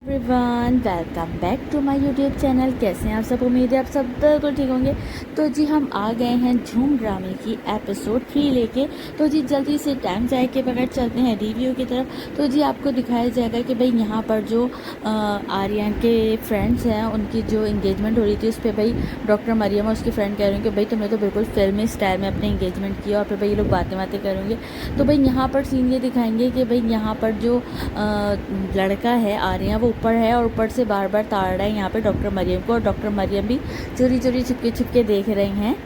Everyone welcome back to my YouTube channel. कैसे हैं आप सब? उम्मीद है आप सब बिल्कुल ठीक होंगे। तो जी हम आ गए हैं झूम ड्रामे की एपिसोड 3 लेके। तो जी जल्दी से टाइम जाए के बगैर चलते हैं रिव्यू की तरफ। तो जी आपको दिखाया जाएगा कि भाई यहाँ पर जो आर्यन के फ्रेंड्स हैं उनकी जो इंगेजमेंट हो रही थी उस पर भाई डॉक्टर मरियम और उसकी फ्रेंड कह रही हैं कि भाई तुमने तो बिल्कुल फिल्मी स्टाइल में अपने इंगेजमेंट किया। और फिर भाई ये लोग बातें बातें करेंगे। तो भाई यहाँ पर सीन ये दिखाएंगे कि भाई यहाँ पर जो लड़का है आर्यन वो ऊपर है और ऊपर से बार बार ताड़ रहा है यहाँ पे डॉक्टर मरियम को। और डॉक्टर मरियम भी चोरी चोरी छुपके छुपके देख रहे हैं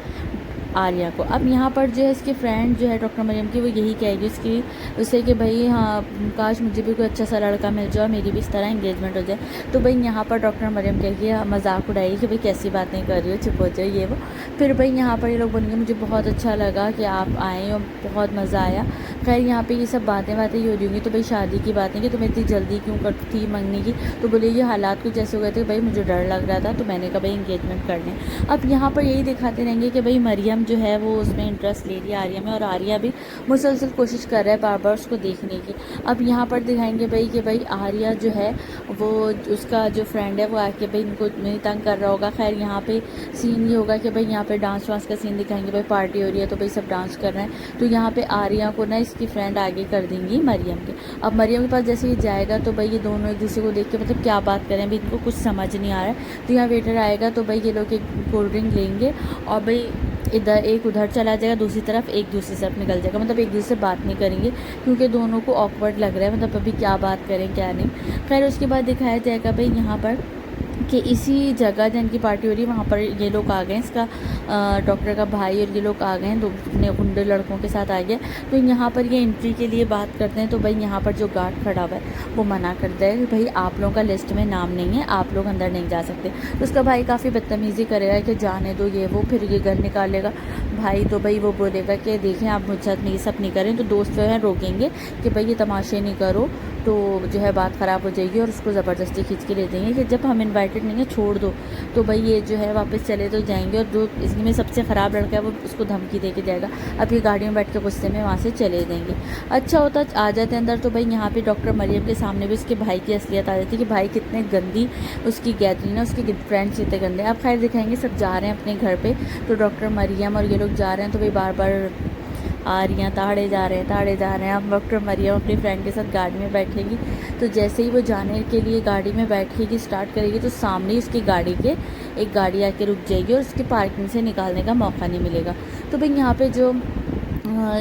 आर्या को। अब यहाँ पर जो है इसकी फ्रेंड जो है डॉक्टर मरियम की वो यही कहेगी उससे कि भाई हाँ काश मुझे भी कोई अच्छा सा लड़का मिल जाए, मेरी भी इस तरह इंगेजमेंट हो जाए। तो भाई यहाँ पर डॉक्टर मरियम कहेगी मजाक उड़ाएगी कि भाई कैसी बातें कर रही हो, चुप हो जाए ये वो। फिर भाई यहाँ पर ये लोग बोलेंगे मुझे बहुत अच्छा लगा कि आप आए और बहुत मज़ा आया। खैर यहाँ पे ये सब बातें बातें ही हो रही होंगी। तो भाई शादी की बातें कि तुम्हें इतनी जल्दी क्यों करती थी मंगने की। तो बोले ये हालात कुछ ऐसे हो गए थे भाई, मुझे डर लग रहा था तो मैंने कहा भाई इंगेजमेंट कर लें। अब यहाँ पर यही दिखाते रहेंगे कि भाई मरियम जो है वो उसमें इंटरेस्ट ले रही है आर्या में, और आर्या भी मुसलसल कोशिश कर रहा है बार बार उसको देखने की। अब यहाँ पर दिखाएंगे भाई कि भाई आर्या जो है वो उसका जो फ्रेंड है वो आके भाई इनको नहीं तंग कर रहा होगा। खैर यहाँ पे सीन ये होगा कि भाई यहाँ पे डांस वांस का सीन दिखाएंगे। भाई पार्टी हो रही है तो भाई सब डांस कर रहे हैं। तो यहाँ पे आर्या को ना इसकी फ्रेंड आगे कर देंगी मरियम के। अब मरियम के पास जैसे ही जाएगा तो भाई ये दोनों एक दूसरे को देख के मतलब क्या बात करें अभी इनको कुछ समझ नहीं आ रहा है। तो यहाँ वेटर आएगा तो भाई ये लोग एक कोल्ड ड्रिंक लेंगे और भाई इधर एक उधर चला जाएगा, दूसरी तरफ एक दूसरी तरफ निकल जाएगा। मतलब एक दूसरे से बात नहीं करेंगे क्योंकि दोनों को ऑकवर्ड लग रहा है, मतलब अभी क्या बात करें क्या नहीं। खैर उसके बाद दिखाया जाएगा भाई यहाँ पर कि इसी जगह जिनकी पार्टी हो रही है वहाँ पर ये लोग आ गए, इसका डॉक्टर का भाई और ये लोग आ गए हैं, दो गुंडे लड़कों के साथ आ गए। तो यहाँ पर ये एंट्री के लिए बात करते हैं। तो भाई यहाँ पर जो गार्ड खड़ा हुआ है वो मना करता है कि भाई आप लोगों का लिस्ट में नाम नहीं है, आप लोग अंदर नहीं जा सकते। तो उसका भाई काफ़ी बदतमीज़ी करेगा कि जाने दो ये वो, फिर ये गन निकालेगा भाई। तो भाई वो बोलेगा कि देखें आप मुझे साथ ये सब नहीं करें। तो दोस्त जो है रोकेंगे कि भाई ये तमाशे नहीं करो, तो जो है बात ख़राब हो जाएगी और उसको ज़बरदस्ती खींच के ले देंगे कि जब हम इनवाइटेड नहीं है छोड़ दो। तो भाई ये जो है वापस चले तो जाएंगे और जो इसमें सबसे ख़राब लड़का है वो उसको धमकी दे के जाएगा। अब ये गाड़ी में बैठ के गुस्से में वहाँ से चले देंगे। अच्छा होता आ जाते अंदर। तो भाई यहाँ पे डॉक्टर मरियम के सामने भी उसके भाई की असलियत आ जाती है कि भाई कितने गंदी उसकी गैदरिंग है, उसके फ्रेंड्स कितने गंदे। अब खैर दिखाएंगे सब जा रहे हैं अपने घर पर। तो डॉक्टर मरियम और ये लोग जा रहे हैं। तो भाई बार बार आ रही हैं ताड़े जा रहे हैं। अब डॉक्टर मरियम अपनी फ्रेंड के साथ गाड़ी में बैठेगी। तो जैसे ही वो जाने के लिए गाड़ी में बैठेगी स्टार्ट करेगी तो सामने ही उसकी गाड़ी के एक गाड़ी आके रुक जाएगी और उसकी पार्किंग से निकालने का मौका नहीं मिलेगा। तो भाई यहाँ पे जो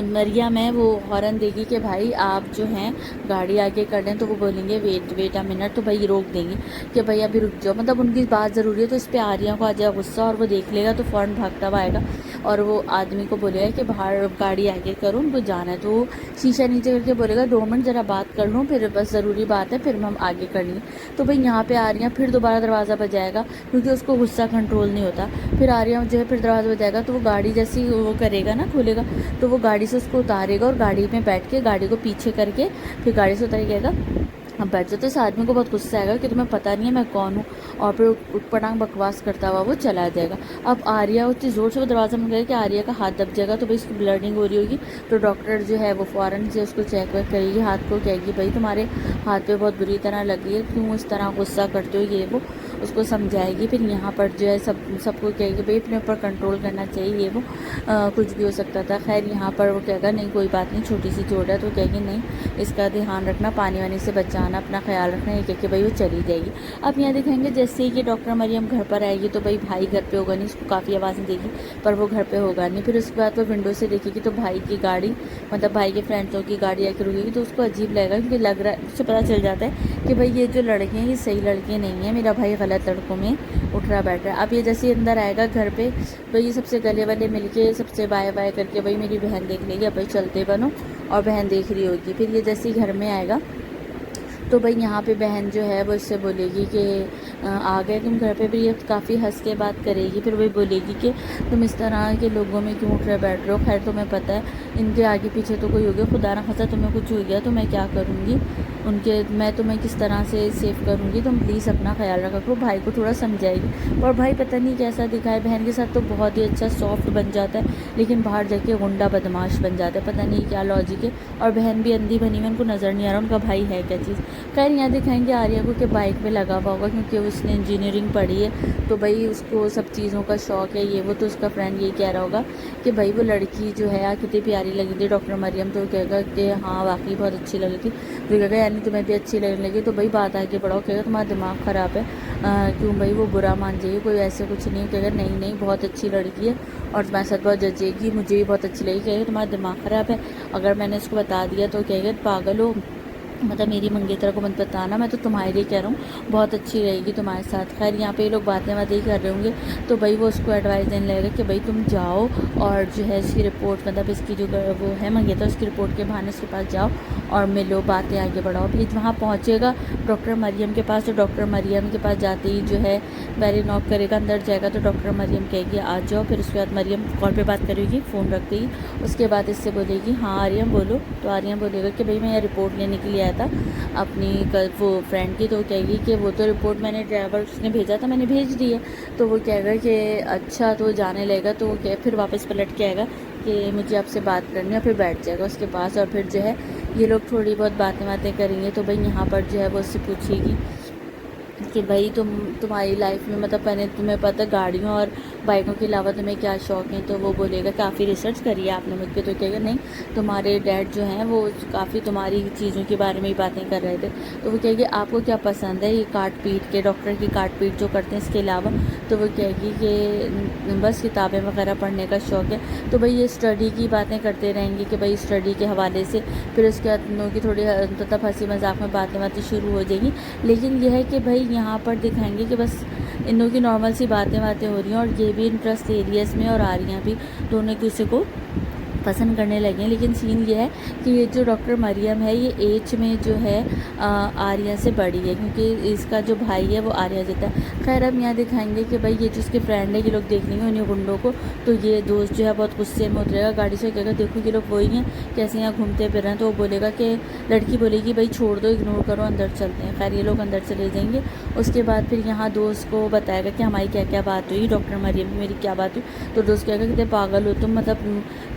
मरियम है वो हॉर्न देगी कि भाई आप जो हैं गाड़ी आगे कर दें। तो वो बोलेंगे वेट अ मिनट। तो भाई रोक देंगे कि भाई अभी रुक जाओ, मतलब उनकी बात ज़रूरी है। तो इस पर आर्या को आ जाएगा गुस्सा और वो देख लेगा तो फ़ौरन भागता हुआ आएगा और वो आदमी को बोलेगा कि बाहर गाड़ी आगे करो, उनको जाना है। तो वो शीशा नीचे करके बोलेगा 2 मिनट ज़रा बात कर लूँ, फिर बस ज़रूरी बात है, फिर हम आगे कर लेंगे। तो भाई यहाँ पे आर्या फिर दोबारा दरवाज़ा बजाएगा क्योंकि उसको गुस्सा कंट्रोल नहीं होता। फिर आर्या जो है फिर दरवाज़ा बजाएगा तो वो गाड़ी जैसी वो करेगा ना खोलेगा तो वो गाड़ी से उसको उतारेगा और गाड़ी में बैठ के गाड़ी को पीछे करके फिर गाड़ी से उतारेगा। अब बैठ जाते इस आदमी को बहुत गुस्सा आएगा कि तुम्हें पता नहीं है मैं कौन हूँ, और फिर उटपटांग बकवास करता हुआ वो चला जाएगा। अब आर्या उतनी ज़ोर से वो दरवाज़ा में गया कि आर्या का हाथ दब जाएगा। तो भाई उसकी ब्लडिंग हो रही होगी। तो डॉक्टर जो है वो फ़ौरन से उसको चेक वेक करेगी हाथ को, कहेगी भाई तुम्हारे हाथ पे बहुत बुरी तरह लगी है, क्यों इस तरह गुस्सा करते हो ये वो, उसको समझाएगी। फिर यहाँ पर जो है सबको कहेगी भाई अपने ऊपर कंट्रोल करना चाहिए ये वो, कुछ भी हो सकता था। खैर यहाँ पर वो कहेगा नहीं कोई बात नहीं, छोटी सी चोट है। तो कहेगी नहीं इसका ध्यान रखना, पानी वानी से बचाना, अपना ख्याल रखना। ये कह के भाई वो चली जाएगी। अब यहाँ दिखाएंगे जैसे ही कि डॉक्टर मरियम घर पर आएगी तो भाई भाई घर पे होगा नहीं, उसको काफ़ी आवाज़ें देगी पर वो घर पे होगा नहीं। फिर उसके बाद वो विंडो से देखेगी तो भाई की गाड़ी मतलब भाई के फ्रेंड्सों की गाड़ी आके रुकेगी। तो उसको अजीब लगेगा क्योंकि लग रहा है उससे पता चल जाता है कि भाई ये जो लड़के हैं ये सही लड़के नहीं हैं, मेरा भाई गलत लड़कों में उठ रहा बैठ रहा है। अब ये जैसे ही अंदर आएगा घर पे भाई ये सबसे गले वाले मिलके सबसे बाय बाय करके भाई मेरी बहन देख लेगी। अब भाई चलते बनो और बहन देख रही होगी। फिर ये जैसे ही घर में आएगा तो भाई यहाँ पे बहन जो है वो इससे बोलेगी कि आ गए तुम घर पे। भी ये काफ़ी हंस के बात करेगी। फिर वही बोलेगी कि तुम इस तरह के लोगों में क्यों उठ रहे बैठ रहे हो, खैर तुम्हें पता है इनके आगे पीछे तो कोई हो गया, खुदा ना खासा तुम्हें कुछ हो गया तो मैं क्या करूँगी, मैं तुम्हें किस तरह से सेव करूँगी, तुम प्लीज़ अपना ख्याल रखा करो। भाई को थोड़ा समझाएगी। और भाई पता नहीं कैसा दिखा है, बहन के साथ तो बहुत ही अच्छा सॉफ्ट बन जाता है लेकिन बाहर जाके गुंडा बदमाश बन जाता है, पता नहीं क्या लॉजिक है। और बहन भी अंधी बनी हुई, उनको नज़र नहीं आ रहा उनका भाई है क्या चीज़। خیر یہاں دکھائیں گے آریہ کو کہ بائک پہ لگا ہوا ہوگا کیونکہ اس نے انجینئرنگ پڑھی ہے تو بھائی اس کو سب چیزوں کا شوق ہے یہ وہ. تو اس کا فرینڈ یہ کہہ رہا ہوگا کہ بھائی وہ لڑکی جو ہے کتنی پیاری لگی تھی ڈاکٹر مریم. تو کہے گا کہ ہاں واقعی بہت اچھی لگی تھی. تو کہے گا یعنی تمہیں بھی اچھی لگنے لگی. تو بھائی بات آگے بڑھاؤ. کہے گا تمہارا دماغ خراب ہے کیوں بھائی وہ برا مان جائے, کوئی ایسے کچھ نہیں. کہے گا نہیں نہیں بہت اچھی لڑکی ہے اور تمہارے ساتھ بہت جچے گی, مجھے بھی بہت اچھی لگی. کہے گا تمہارا دماغ خراب ہے اگر میں نے اس کو بتا دیا تو. کہے گا پاگل ہو, مطلب میری منگیترا کو مت بتانا, میں تو تمہارے لیے کہہ رہا ہوں, بہت اچھی رہے گی تمہارے ساتھ. خیر یہاں پہ یہ لوگ باتیں ہی کر رہے ہوں گے تو بھائی وہ اس کو ایڈوائز دینے لگے گا کہ بھائی تم جاؤ اور جو ہے اس کی رپورٹ, مطلب اس کی جو وہ ہے منگیترا, اس کی رپورٹ کے بہانے اس کے پاس جاؤ اور ملو, باتیں آگے بڑھاؤ. پھر وہاں پہنچے گا ڈاکٹر مریم کے پاس. تو ڈاکٹر مریم کے پاس جاتے ہی جو ہے پہلے نوک کرے گا, اندر جائے گا تو ڈاکٹر مریم کہے گی آ جاؤ. پھر اس کے بعد مریم کال پہ بات کرے گی, فون رکھتے ہی. اس کے بعد اس سے بولے گی ہاں آریم بولو. تو آریم بولے گا کہ بھائی میں یہ رپورٹ لینے کے لیے آیا تھا اپنی وہ فرینڈ کی. تو کہے گی کہ وہ تو رپورٹ میں نے ڈرائیور اس نے بھیجا تھا, میں نے بھیج دی ہے. تو وہ کہے گا کہ اچھا, تو جانے لگے گا. تو وہ پھر واپس پلٹ کے آئے گا کہ مجھے آپ سے بات کرنی ہے, پھر بیٹھ جائے گا اس کے پاس. اور پھر جو ہے یہ لوگ تھوڑی بہت باتیں کریں گے. تو بھائی یہاں پر جو ہے وہ اس سے پوچھے گی کہ بھائی تمہاری لائف میں مطلب پہلے تمہیں پتہ گاڑیوں اور بائکوں کے علاوہ تمہیں کیا شوق ہیں. تو وہ بولے گا کافی ریسرچ کری ہے آپ نے مجھ پہ. تو کہے گا نہیں, تمہارے ڈیڈ جو ہیں وہ کافی تمہاری چیزوں کے بارے میں ہی باتیں کر رہے تھے. تو وہ کہے گی آپ کو کیا پسند ہے, یہ کاٹ پیٹ کے ڈاکٹر کی کاٹ پیٹ جو کرتے ہیں اس کے علاوہ. تو وہ کہے گی کہ بس کتابیں وغیرہ پڑھنے کا شوق ہے. تو بھائی یہ اسٹڈی کی باتیں کرتے رہیں گے کہ بھائی اسٹڈی کے حوالے سے. پھر اس کے بعد ان لوگوں کی تھوڑی مطلب ہنسی مذاق میں باتیں شروع ہو جائیں گی. لیکن یہ ہے کہ بھائی یہاں پر دکھائیں گے کہ بس ان لوگوں کی نارمل سی باتیں ہو رہی ہیں اور یہ بھی انٹرسٹ ایریاز میں اور آریاں بھی دونوں ایک دوسرے کو پسند کرنے لگے ہیں. لیکن سین یہ ہے کہ یہ جو ڈاکٹر مریم ہے یہ ایج میں جو ہے آریہ سے بڑی ہے کیونکہ اس کا جو بھائی ہے وہ آریہ جیتا ہے. خیر اب یہاں دکھائیں گے کہ بھائی یہ جو اس کے فرینڈ ہے یہ لوگ دیکھ لیں گے انہیں گنڈوں کو. تو یہ دوست جو ہے بہت غصے میں اترے گا گاڑی سے, کہے گا دیکھو یہ لوگ وہی ہیں کیسے یہاں گھومتے پھر رہے ہیں. تو وہ بولے گا کہ لڑکی بولے گی بھائی چھوڑ دو, اگنور کرو, اندر چلتے ہیں. خیر یہ لوگ اندر چلے جائیں گے. اس کے بعد پھر یہاں دوست کو بتائے گا کہ ہماری کیا کیا بات ہوئی, ڈاکٹر مریم کی میری کیا بات ہوئی. تو دوست کہے گا کہ پاگل ہو تم, مطلب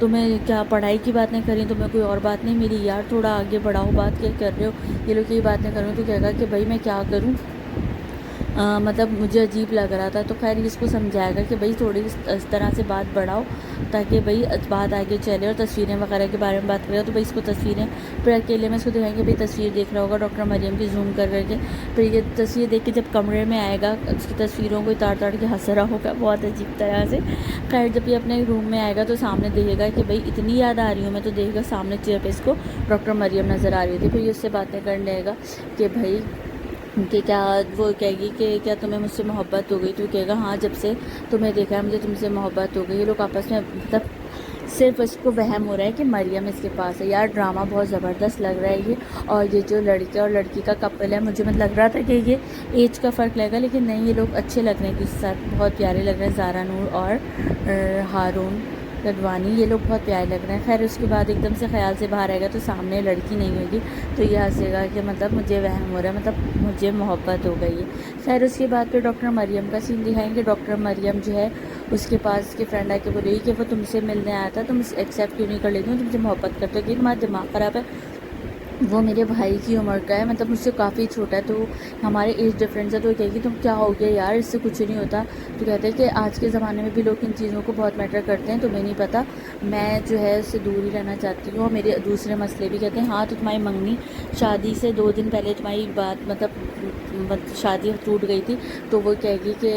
تمہیں کیا پڑھائی کی باتیں کریں, تمہیں کوئی اور بات نہیں ملی یار, تھوڑا آگے بڑھاؤ, بات کیا کر رہے ہو, یہ لوگ یہی باتیں کر رہے ہو. تو کہے گا کہ بھائی میں کیا کروں, مطلب مجھے عجیب لگ رہا تھا. تو خیر اس کو سمجھائے گا کہ بھائی تھوڑی اس طرح سے بات بڑھاؤ تاکہ بھائی بات آگے چلے. اور تصویریں وغیرہ کے بارے میں بات کرے گا. تو بھائی اس کو تصویریں پھر اکیلے میں اس کو دکھائیں گے, بھائی تصویر دیکھ رہا ہوگا ڈاکٹر مریم کی زوم کر کے. پھر یہ تصویر دیکھ کے جب کمرے میں آئے گا اس کی تصویروں کو تاڑ کے ہنس رہا ہوگا بہت عجیب طرح سے. خیر جب یہ اپنے روم میں آئے گا تو سامنے دیکھے گا کہ بھائی اتنی یاد آ رہی ہوں میں. تو دیکھے گا سامنے چیئر پہ اس کو ڈاکٹر مریم نظر آ رہی تھی. پھر یہ اس سے باتیں کرنے لگے گا کہ بھائی کہ کیا, وہ کہے گی کہ کیا تمہیں مجھ سے محبت ہو گئی. تو کہے گا ہاں جب سے تمہیں دیکھا ہے مجھے تم سے محبت ہو گئی. یہ لوگ آپس میں مطلب صرف اس کو وہم ہو رہا ہے کہ مریم اس کے پاس ہے. یار ڈرامہ بہت زبردست لگ رہا ہے یہ. اور یہ جو لڑکے اور لڑکی کا کپل ہے مجھے لگ رہا تھا کہ یہ ایج کا فرق لگے گا, لیکن نہیں, یہ لوگ اچھے لگ رہے ہیں اس ساتھ, بہت پیارے لگ رہے ہیں. زارا نور اور ہارون رضوانی یہ لوگ بہت پیارے لگ رہے ہیں. خیر اس کے بعد ایک دم سے خیال سے باہر آئے گا تو سامنے لڑکی نہیں ہوگی. تو یہ ہنسے گا کہ مطلب مجھے وہم ہو رہا ہے, مطلب مجھے محبت ہو گئی ہے. خیر اس کے بعد پھر ڈاکٹر مریم کا سین دکھائیں گے. ڈاکٹر مریم جو ہے اس کے پاس اس کے فرینڈ آ کے بولے گی کہ وہ تم سے ملنے آیا تھا, تم ایکسیپٹ کیوں نہیں کر لیتی ہوں, تم سے محبت کرتے ہو کہ تمہارا دماغ خراب ہے. وہ میرے بھائی کی عمر کا ہے, مطلب مجھ سے کافی چھوٹا ہے, تو ہمارے ایج ڈفرینس ہے. تو وہ کہے گی تم کیا ہو گیا یار, اس سے کچھ نہیں ہوتا. تو کہتے ہیں کہ آج کے زمانے میں بھی لوگ ان چیزوں کو بہت میٹر کرتے ہیں, تمہیں نہیں پتہ, میں جو ہے اس سے دور ہی رہنا چاہتی ہوں. اور میرے دوسرے مسئلے بھی. کہتے ہیں ہاں تو تمہاری منگنی شادی سے 2 دن پہلے تمہاری بات مطلب شادی ٹوٹ گئی تھی. تو وہ کہے گی کہ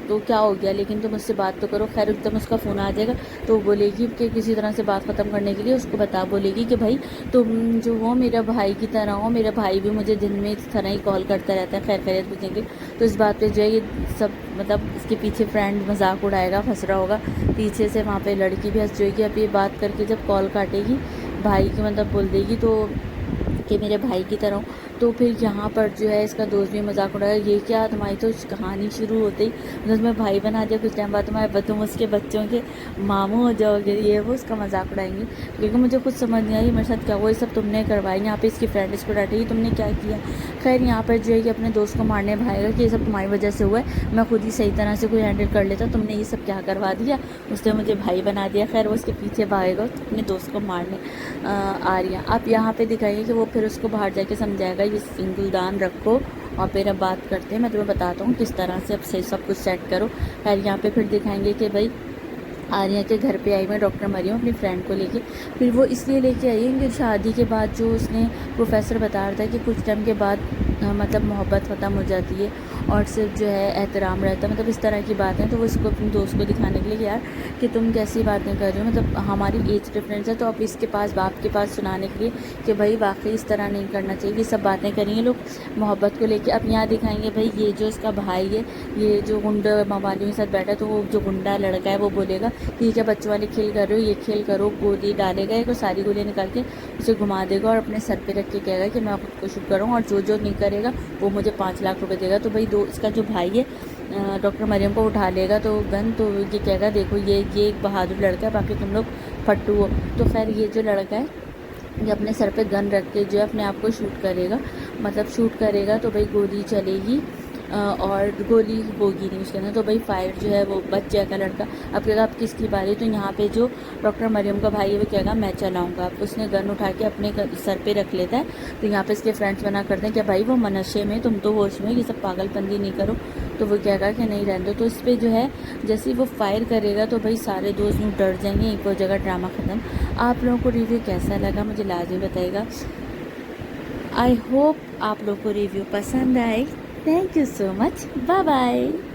تو کیا ہو گیا, لیکن تم مجھ سے بات تو کرو. خیر ایک دم اس کا فون آ جائے گا تو وہ بولے گی کہ کسی طرح سے بات ختم کرنے کے لیے اس کو بولے گی کہ بھائی تم جو ہو میرا بھائی کی طرح ہو, میرا بھائی بھی مجھے دن میں اس طرح ہی کال کرتا رہتا ہے, خیر خیریت پوچھیں گے. تو اس بات پہ جو ہے یہ سب مطلب اس کے پیچھے فرینڈ مذاق اڑائے گا, پھنس رہا ہوگا پیچھے سے. وہاں پہ لڑکی بھی ہنس جائے گی. اب یہ بات کر کے جب کال کاٹے گی بھائی کی مطلب بول دے گی تو کہ میرے بھائی کی طرح ہوں. تو پھر یہاں پر جو ہے اس کا دوست بھی مذاق اڑائے گا, یہ کیا تمہاری تو کہانی شروع ہوتے ہی اس میں بھائی بنا دیا, کچھ ٹائم بعد تم اس کے بچوں کے ماموں ہو جاؤ گے. یہ وہ اس کا مذاق اڑائیں گے. لیکن مجھے کچھ سمجھ نہیں آئی میرے ساتھ کیا ہوا, یہ سب تم نے کروائی. یہاں پہ اس کی فرینڈ اس کو ڈانٹے گی تم نے کیا کیا. خیر یہاں پر جو ہے کہ اپنے دوست کو مارنے بھاگے گا کہ یہ سب تمہاری وجہ سے ہوا ہے, میں خود ہی صحیح طرح سے کوئی ہینڈل کر لیتا, تم نے یہ سب کیا کروا دیا, اس نے مجھے بھائی بنا دیا. خیر وہ اس کے پیچھے بھاگے گا اپنے دوست کو مارنے. آ رہی ہیں اب یہاں پہ دکھائیے کہ وہ پھر اس کو باہر جا کے سمجھائے گا ये सिंगल दान रखो और फिर अब बात करते हैं। मैं तुम्हें बताता हूँ किस तरह से अब से सब कुछ सेट करो। खैर यहाँ पे फिर दिखाएंगे कि भाई आर्या के घर पे आई मैं डॉक्टर मरियम अपनी फ्रेंड को लेके। फिर वो इसलिए लेके आई है कि शादी के बाद जो उसने प्रोफेसर बता रहा था कि कुछ टाइम के बाद मतलब मोहब्बत ख़त्म हो जाती है और सिर्फ जो है एहतराम रहता है, मतलब इस तरह की बातें। तो वो इसको अपने दोस्त को दिखाने के लिए कि यार कि तुम कैसी बातें कर रहे हो, मतलब हमारी एज डिफरेंस है। तो अब इसके पास बाप के पास सुनाने के लिए कि भाई वाकई इस तरह नहीं करना चाहिए, ये सब बातें करेंगे लोग मोहब्बत को लेके। अब यहाँ दिखाएंगे भाई ये जो इसका भाई है, ये जो गुंडा मवालियों के साथ बैठा है, तो वो जो गुंडा लड़का है वो बोलेगा कि ये क्या बच्चों वाले खेल कर रहे हो, ये खेल करो। गोली डालेगा एक, सारी गोलियाँ निकाल के उसे घुमा देगा और अपने सर पे रख के कहेगा कि मैं खुद को शुभ करूँ और जो जो नहीं करेगा वो मुझे 5 लाख रुपए देगा। तो भाई इसका जो भाई है डॉक्टर मरियम को उठा लेगा तो गन, तो ये कहेगा देखो ये एक बहादुर लड़का है, बाकी तुम लोग फट्टू हो। तो खैर ये जो लड़का है ये अपने सर पे गन रख के जो है अपने आप को शूट करेगा, मतलब शूट करेगा तो भाई गोली चलेगी और गोली होगी नहीं उसके अंदर। तो भाई फायर जो है वो बच जाएगा लड़का। अब कहेगा अब किसकी बारी, तो यहाँ पे जो डॉक्टर मरियम का भाई है वो कहेगा मैं चलाऊँगा। अब उसने गन उठा के अपने सर पे रख लेता है। तो यहाँ पे इसके फ्रेंड्स मना करते हैं कि भाई वो मनशे में, तुम तो होश में, ये सब पागलपंदी नहीं करो। तो वो कहेगा कि नहीं रहने दो। तो इस पर जो है जैसे ही वो फायर करेगा तो भाई सारे दोस्त यूँ डर जाएंगे, एक और जगह ड्रामा ख़त्म। आप लोगों को रिव्यू कैसा लगा मुझे लाजमी बताइएगा। आई होप आप लोगों को रिव्यू पसंद आए। Thank you so much. Bye bye.